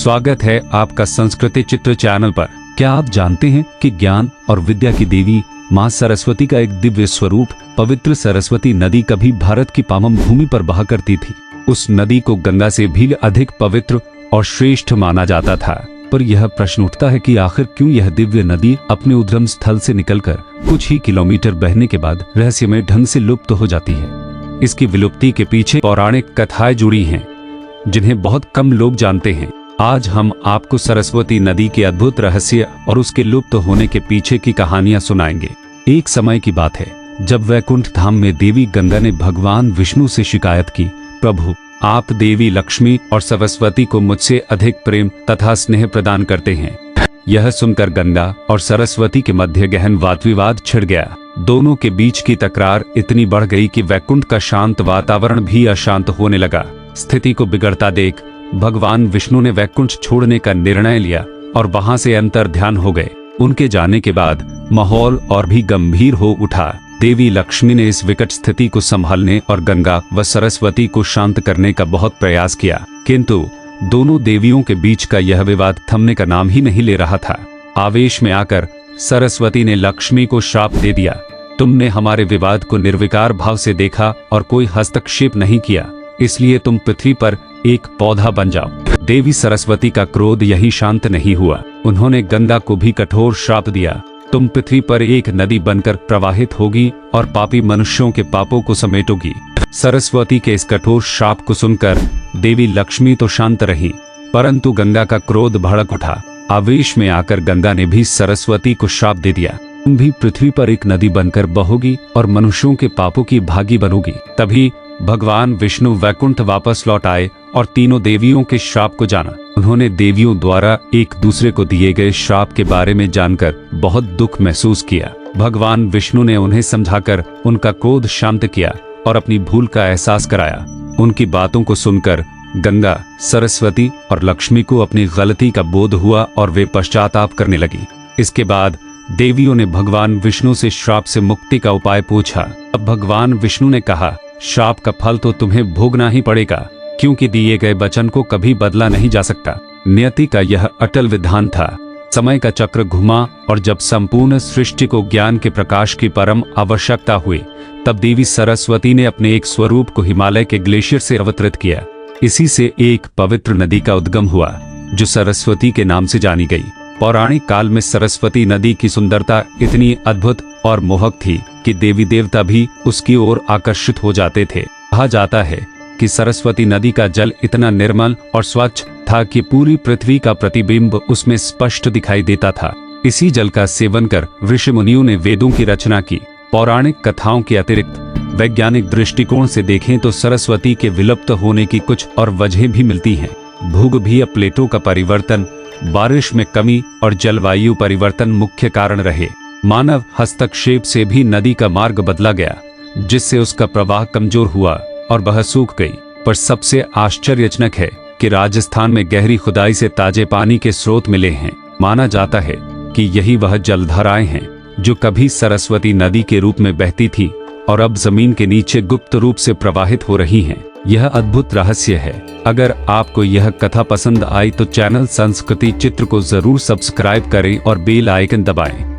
स्वागत है आपका संस्कृति चित्र चैनल पर। क्या आप जानते हैं कि ज्ञान और विद्या की देवी मां सरस्वती का एक दिव्य स्वरूप पवित्र सरस्वती नदी कभी भारत की पावन भूमि पर बहा करती थी। उस नदी को गंगा से भी अधिक पवित्र और श्रेष्ठ माना जाता था। पर यह प्रश्न उठता है कि आखिर क्यों यह दिव्य नदी अपने उद्गम स्थल से निकलकर कुछ ही किलोमीटर बहने के बाद रहस्यमय ढंग से लुप्त हो जाती है। इसकी विलुप्ति के पीछे पौराणिक कथाएं जुड़ी हैं, जिन्हें बहुत कम लोग जानते हैं। आज हम आपको सरस्वती नदी के अद्भुत रहस्य और उसके लुप्त होने के पीछे की कहानियां सुनाएंगे। एक समय की बात है जब वैकुंठ धाम में देवी गंगा ने भगवान विष्णु से शिकायत की, प्रभु आप देवी लक्ष्मी और सरस्वती को मुझसे अधिक प्रेम तथा स्नेह प्रदान करते हैं। यह सुनकर गंगा और सरस्वती के मध्य गहन वाद विवाद छिड़ गया। दोनों के बीच की तकरार इतनी बढ़ गई कि वैकुंठ का शांत वातावरण भी अशांत होने लगा। स्थिति को बिगड़ता देख भगवान विष्णु ने वैकुंठ छोड़ने का निर्णय लिया और वहां से अंतर्ध्यान हो गए। उनके जाने के बाद माहौल और भी गंभीर हो उठा। देवी लक्ष्मी ने इस विकट स्थिति को संभालने और गंगा व सरस्वती को शांत करने का बहुत प्रयास किया, किंतु दोनों देवियों के बीच का यह विवाद थमने का नाम ही नहीं ले रहा था। आवेश में आकर सरस्वती ने लक्ष्मी को श्राप दे दिया, तुमने हमारे विवाद को निर्विकार भाव से देखा और कोई हस्तक्षेप नहीं किया, इसलिए तुम पृथ्वी पर एक पौधा बन जाओ। देवी सरस्वती का क्रोध यही शांत नहीं हुआ। उन्होंने गंगा को भी कठोर श्राप दिया, तुम पृथ्वी पर एक नदी बनकर प्रवाहित होगी और पापी मनुष्यों के पापों को समेटोगी। सरस्वती के इस कठोर श्राप को सुनकर देवी लक्ष्मी तो शांत रही, परंतु गंगा का क्रोध भड़क उठा। आवेश में आकर गंगा ने भी सरस्वती को श्राप दे दिया, तुम भी पृथ्वी पर एक नदी बनकर बहोगी और मनुष्यों के पापों की भागी बनोगी। तभी भगवान विष्णु वैकुंठ वापस लौट आए और तीनों देवियों के श्राप को जाना। उन्होंने देवियों द्वारा एक दूसरे को दिए गए श्राप के बारे में जानकर बहुत दुख महसूस किया। भगवान विष्णु ने उन्हें समझाकर उनका क्रोध शांत किया और अपनी भूल का एहसास कराया। उनकी बातों को सुनकर गंगा, सरस्वती और लक्ष्मी को अपनी गलती का बोध हुआ और वे पश्चाताप करने लगी। इसके बाद देवियों ने भगवान विष्णु से श्राप से मुक्ति का उपाय पूछा। अब भगवान विष्णु ने कहा, श्राप का फल तो तुम्हें भोगना ही पड़ेगा, क्योंकि दिए गए वचन को कभी बदला नहीं जा सकता। नियति का यह अटल विधान था। समय का चक्र घुमा और जब संपूर्ण सृष्टि को ज्ञान के प्रकाश की परम आवश्यकता हुई, तब देवी सरस्वती ने अपने एक स्वरूप को हिमालय के ग्लेशियर से अवतरित किया। इसी से एक पवित्र नदी का उद्गम हुआ, जो सरस्वती के नाम से जानी गई। पौराणिक काल में सरस्वती नदी की सुंदरता इतनी अद्भुत और मोहक थी कि देवी देवता भी उसकी ओर आकर्षित हो जाते थे। कहा जाता है कि सरस्वती नदी का जल इतना निर्मल और स्वच्छ था कि पूरी पृथ्वी का प्रतिबिंब उसमें स्पष्ट दिखाई देता था। इसी जल का सेवन कर ऋषि मुनियों ने वेदों की रचना की। पौराणिक कथाओं के अतिरिक्त वैज्ञानिक दृष्टिकोण से देखें तो सरस्वती के विलुप्त होने की कुछ और वजहें भी मिलती हैं। भूगर्भीय प्लेटों का परिवर्तन, बारिश में कमी और जलवायु परिवर्तन मुख्य कारण रहे। मानव हस्तक्षेप से भी नदी का मार्ग बदला गया, जिससे उसका प्रवाह कमजोर हुआ और वह सूख गई। पर सबसे आश्चर्यजनक है कि राजस्थान में गहरी खुदाई से ताजे पानी के स्रोत मिले हैं। माना जाता है कि यही वह जलधाराएं हैं जो कभी सरस्वती नदी के रूप में बहती थी और अब जमीन के नीचे गुप्त रूप से प्रवाहित हो रही हैं। यह अद्भुत रहस्य है। अगर आपको यह कथा पसंद आई तो चैनल संस्कृति चित्र को जरूर सब्सक्राइब करें और बेल आइकन दबाएं।